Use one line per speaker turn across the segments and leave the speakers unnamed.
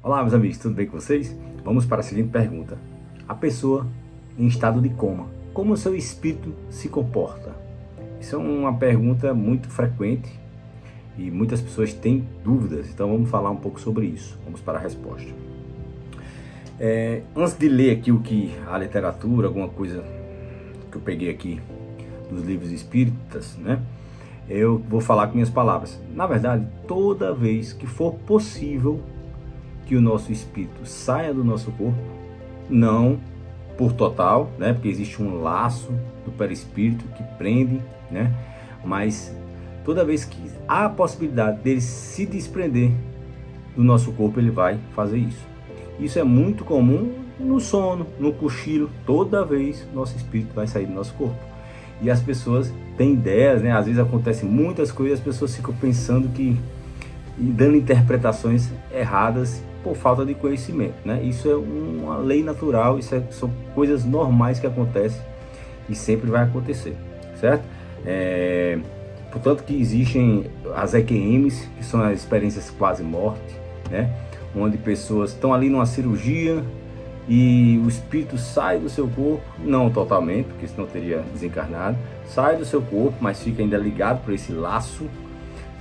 Olá, meus amigos, tudo bem com vocês? Vamos para a seguinte pergunta. A pessoa em estado de coma, como o seu espírito se comporta? Isso é uma pergunta muito frequente e muitas pessoas têm dúvidas, então vamos falar um pouco sobre isso. Vamos para a resposta. Antes de ler aqui o que a literatura, alguma coisa que eu peguei aqui dos livros espíritas, né? Eu vou falar com minhas palavras. Na verdade, toda vez que for possível que o nosso espírito saia do nosso corpo, não por total, né? Porque existe um laço do perispírito que prende, né? Mas toda vez que há a possibilidade dele se desprender do nosso corpo, ele vai fazer isso. Isso é muito comum no sono, no cochilo. Toda vez nosso espírito vai sair do nosso corpo. E as pessoas têm ideias, né? Às vezes acontecem muitas coisas, as pessoas ficam pensando que e dando interpretações erradas por falta de conhecimento, né? Isso é uma lei natural, são coisas normais que acontecem e sempre vai acontecer, certo? Portanto que existem as EQMs, que são as experiências quase morte, né? Onde pessoas estão ali numa cirurgia e o espírito sai do seu corpo, não totalmente, porque senão teria desencarnado, sai do seu corpo, mas fica ainda ligado por esse laço,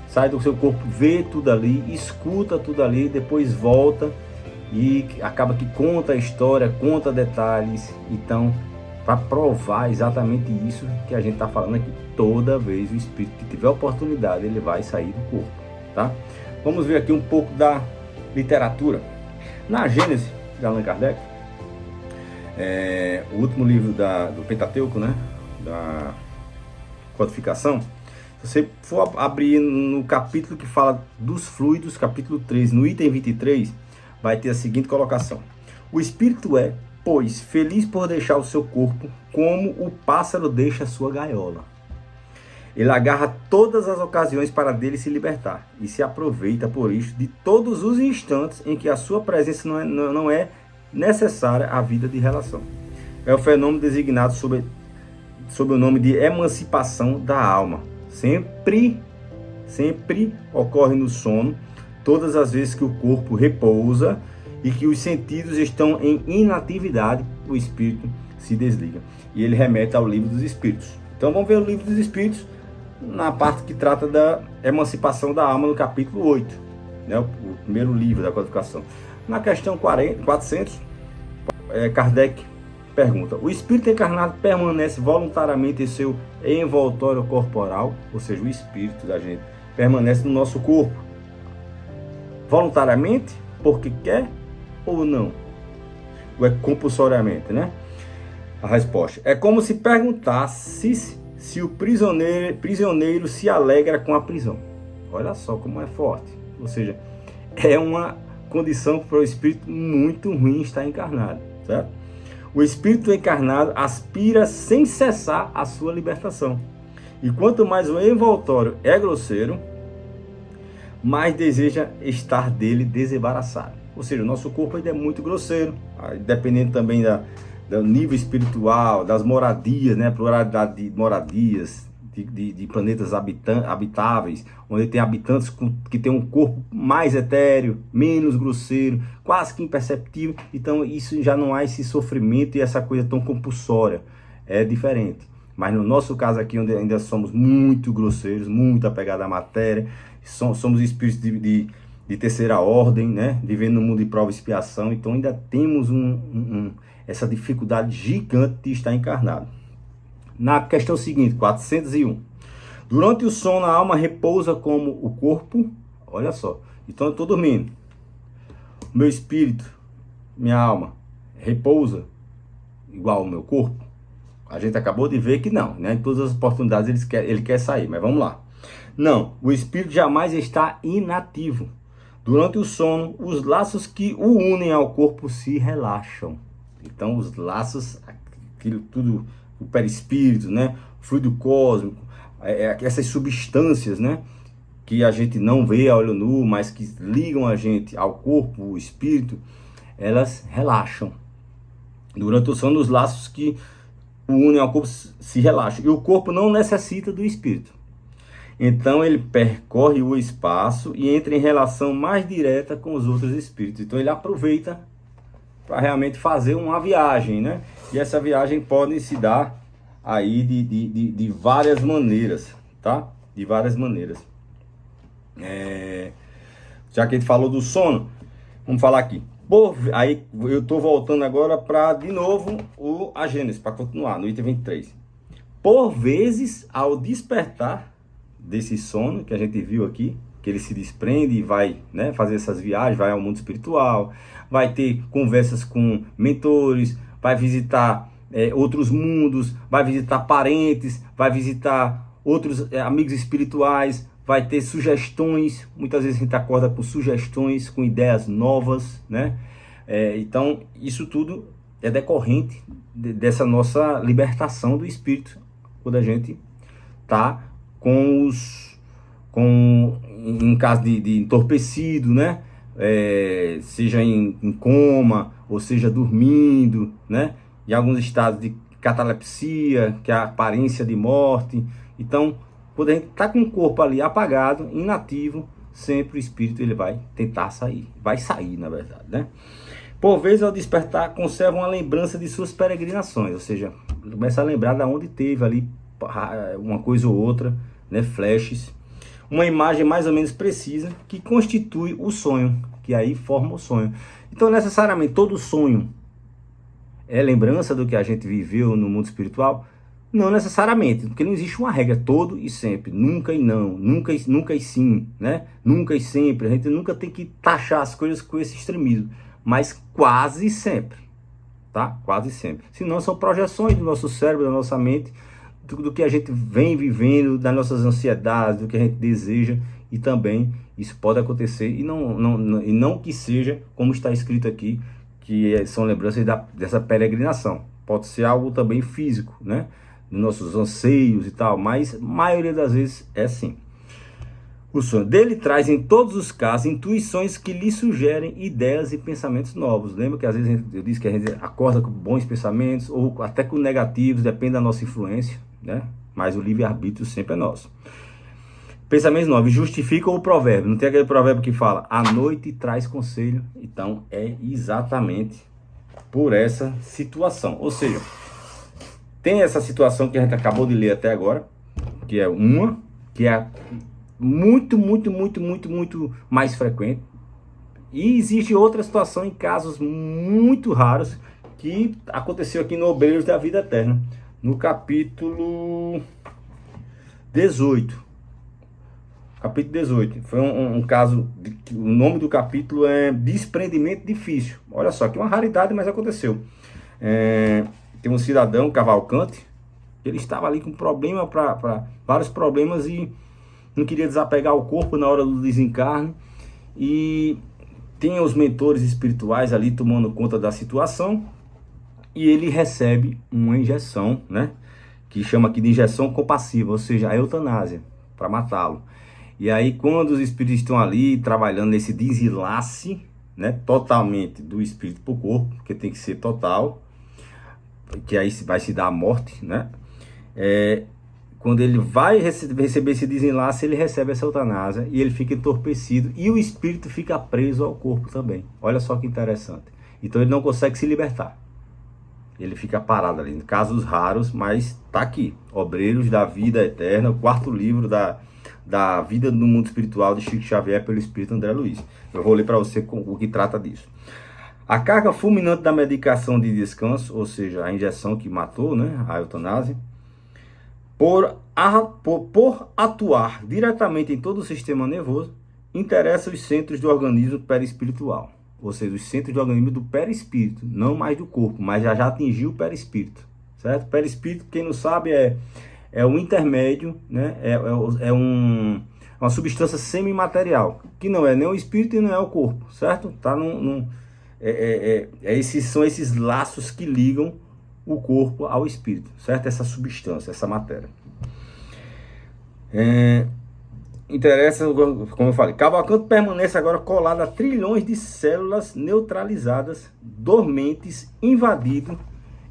sai do seu corpo, vê tudo ali, escuta tudo ali, depois volta e acaba que conta a história, conta detalhes. Então, para provar exatamente isso que a gente está falando aqui, toda vez o espírito que tiver oportunidade, ele vai sair do corpo, tá? Vamos ver aqui um pouco da literatura. Na Gênese, de Allan Kardec, o último livro do Pentateuco, né? Da codificação. Se você for abrir no capítulo que fala dos fluidos, capítulo 3, no item 23, vai ter a seguinte colocação. O espírito é, pois, feliz por deixar o seu corpo, como o pássaro deixa a sua gaiola. Ele agarra todas as ocasiões para dele se libertar e se aproveita, por isso, de todos os instantes em que a sua presença não é necessária à vida de relação. É o fenômeno designado sob o nome de emancipação da alma. Sempre ocorre no sono, todas as vezes que o corpo repousa e que os sentidos estão em inatividade, o espírito se desliga. E ele remete ao livro dos espíritos. Então vamos ver o livro dos espíritos na parte que trata da emancipação da alma, no capítulo 8, né? O primeiro livro da codificação. Na questão 400, Kardec pergunta: o espírito encarnado permanece voluntariamente em seu envoltório corporal, ou seja, o espírito da gente permanece no nosso corpo voluntariamente, porque quer ou não? Ou é compulsoriamente, né? A resposta é como se perguntasse se o prisioneiro se alegra com a prisão. Olha só como é forte. Ou seja, é uma condição para o espírito muito ruim estar encarnado, certo? O espírito encarnado aspira sem cessar a sua libertação. E quanto mais o envoltório é grosseiro, mais deseja estar dele desembaraçado. Ou seja, o nosso corpo ainda é muito grosseiro, dependendo também do nível espiritual, das moradias, né? Pluralidade de moradias, de planetas habitáveis, onde tem habitantes que tem um corpo mais etéreo, menos grosseiro, quase que imperceptível. Então isso já não há esse sofrimento e essa coisa tão compulsória, é diferente. Mas no nosso caso aqui, onde ainda somos muito grosseiros, muito apegados à matéria, somos espíritos de terceira ordem, né? Vivendo no mundo de prova e expiação, então ainda temos essa dificuldade gigante de estar encarnado. Na questão seguinte, 401. Durante o sono, a alma repousa como o corpo. Olha só. Então eu estou dormindo. Meu espírito, minha alma, repousa igual ao meu corpo. A gente acabou de ver que não, né? Em todas as oportunidades ele quer sair, mas vamos lá. Não, o espírito jamais está inativo. Durante o sono, os laços que o unem ao corpo se relaxam. Então os laços, aquilo tudo, o perispírito, né? O fluido cósmico, essas substâncias, né? Que a gente não vê a olho nu, mas que ligam a gente ao corpo, o espírito, elas relaxam. Durante o sono, os laços que o unem ao corpo se relaxam. E o corpo não necessita do espírito. Então ele percorre o espaço e entra em relação mais direta com os outros espíritos. Então ele aproveita para realmente fazer uma viagem, né? E essa viagem pode se dar aí de várias maneiras, tá? De várias maneiras. Já que a gente falou do sono, vamos falar aqui. Aí eu estou voltando agora para, de novo, a Gênesis, para continuar, no item 23. Por vezes, ao despertar desse sono, que a gente viu aqui, que ele se desprende e vai, né, fazer essas viagens, vai ao mundo espiritual, vai ter conversas com mentores, vai visitar outros mundos, vai visitar parentes, vai visitar outros amigos espirituais, vai ter sugestões. Muitas vezes a gente acorda com sugestões, com ideias novas, né? Então, isso tudo é decorrente dessa nossa libertação do espírito, quando a gente está em caso de entorpecido, né? Seja em coma, ou seja dormindo, né? Em alguns estados de catalepsia, que é a aparência de morte. Então, quando a gente está com o corpo ali apagado, inativo, sempre o espírito ele vai tentar sair. Vai sair, na verdade, né? Por vezes, ao despertar, conserva uma lembrança de suas peregrinações. Ou seja, começa a lembrar de onde teve ali uma coisa ou outra, né? Flashes. Uma imagem mais ou menos precisa que constitui o sonho, que aí forma o sonho. Então, necessariamente, todo sonho é lembrança do que a gente viveu no mundo espiritual? Não necessariamente, porque não existe uma regra, todo e sempre, nunca e não, nunca e sim, né? Nunca e sempre, a gente nunca tem que taxar as coisas com esse extremismo, mas quase sempre, tá? Quase sempre. Senão são projeções do nosso cérebro, da nossa mente, do que a gente vem vivendo, das nossas ansiedades, do que a gente deseja, e também isso pode acontecer, e não que seja como está escrito aqui, que são lembranças dessa peregrinação. Pode ser algo também físico, né? Dos nossos anseios e tal, mas a maioria das vezes é assim. O sonho dele traz em todos os casos intuições que lhe sugerem ideias e pensamentos novos. Lembra que às vezes eu disse que a gente acorda com bons pensamentos ou até com negativos, depende da nossa influência, né? Mas o livre-arbítrio sempre é nosso. Pensamentos novos justificam o provérbio. Não tem aquele provérbio que fala a noite traz conselho? Então é exatamente por essa situação. Ou seja, tem essa situação que a gente acabou de ler até agora, que é muito mais frequente. E existe outra situação em casos muito raros que aconteceu aqui no Obreiros da Vida Eterna, no capítulo 18. Capítulo 18. Foi um caso, o nome do capítulo é Desprendimento Difícil. Olha só, que é uma raridade, mas aconteceu. Tem um cidadão, Cavalcante, ele estava ali com problema, vários problemas, e não queria desapegar o corpo na hora do desencarne, e tem os mentores espirituais ali tomando conta da situação, e ele recebe uma injeção, né, que chama aqui de injeção compassiva, ou seja, a eutanásia, para matá-lo. E aí, quando os espíritos estão ali trabalhando nesse desenlace, né, totalmente do espírito para o corpo, porque tem que ser total, que aí vai se dar a morte, né? Quando ele vai receber esse desenlace, ele recebe essa eutanásia e ele fica entorpecido e o espírito fica preso ao corpo também. Olha só que interessante. Então ele não consegue se libertar. Ele fica parado ali, em casos raros, mas tá aqui. Obreiros da Vida Eterna, o 4º livro da Vida no Mundo Espiritual de Chico Xavier pelo Espírito André Luiz. Eu vou ler para você o que trata disso. A carga fulminante da medicação de descanso, ou seja, a injeção que matou, né, a eutanásia, por atuar diretamente em todo o sistema nervoso, interessa os centros do organismo perispiritual. Ou seja, os centros do organismo do perispírito, não mais do corpo, mas já atingiu o perispírito, certo? Perispírito, quem não sabe, é um intermédio, né? Uma substância semimaterial, que não é nem o espírito e não é o corpo, certo? Tá são esses laços que ligam o corpo ao espírito, certo? Essa substância, essa matéria. Interessa, como eu falei, Cavalcante permanece agora colado a trilhões de células neutralizadas, dormentes, invadido,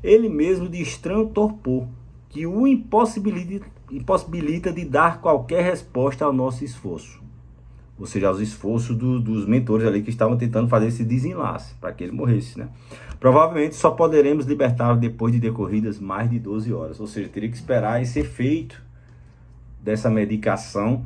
ele mesmo de estranho torpor, que o impossibilita de dar qualquer resposta ao nosso esforço. Ou seja, aos esforços dos mentores ali que estavam tentando fazer esse desenlace para que ele morresse, né? Provavelmente só poderemos libertá-lo depois de decorridas mais de 12 horas. Ou seja, teria que esperar esse efeito dessa medicação,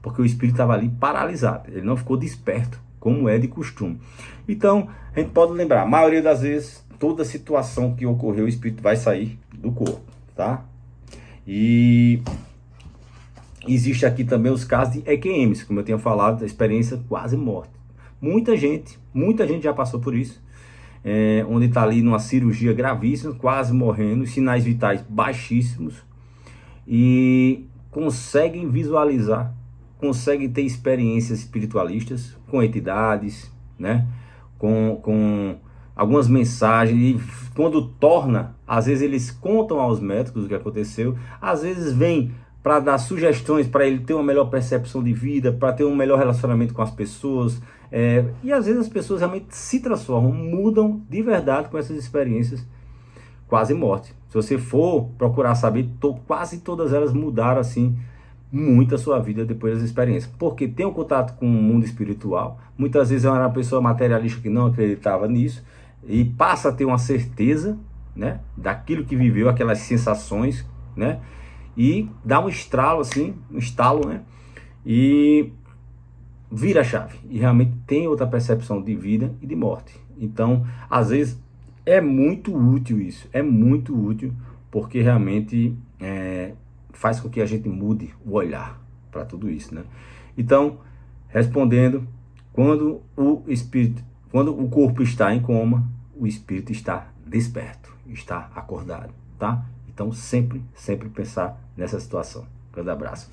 porque o espírito estava ali paralisado. Ele não ficou desperto, como é de costume. Então, a gente pode lembrar, a maioria das vezes, toda situação que ocorreu, o espírito vai sair do corpo, tá? E existe aqui também os casos de EQMs, como eu tinha falado, da experiência quase morte. Muita gente já passou por isso, onde está ali numa cirurgia gravíssima, quase morrendo, sinais vitais baixíssimos, e conseguem visualizar, conseguem ter experiências espiritualistas com entidades, né? Com algumas mensagens, e quando torna, às vezes eles contam aos médicos o que aconteceu, às vezes vem para dar sugestões para ele ter uma melhor percepção de vida, para ter um melhor relacionamento com as pessoas, e às vezes as pessoas realmente se transformam, mudam de verdade com essas experiências quase morte. Se você for procurar saber, quase todas elas mudaram assim muito a sua vida depois das experiências, porque tem um contato com o mundo espiritual. Muitas vezes é uma pessoa materialista que não acreditava nisso e passa a ter uma certeza, né, daquilo que viveu, aquelas sensações, né, e dá um estralo assim, um estalo, né, e vira a chave e realmente tem outra percepção de vida e de morte. Então, às vezes é muito útil isso, é muito útil, porque realmente faz com que a gente mude o olhar para tudo isso, né? Então, respondendo, quando o corpo está em coma, o espírito está desperto, está acordado, tá? Então, sempre pensar nessa situação. Grande abraço.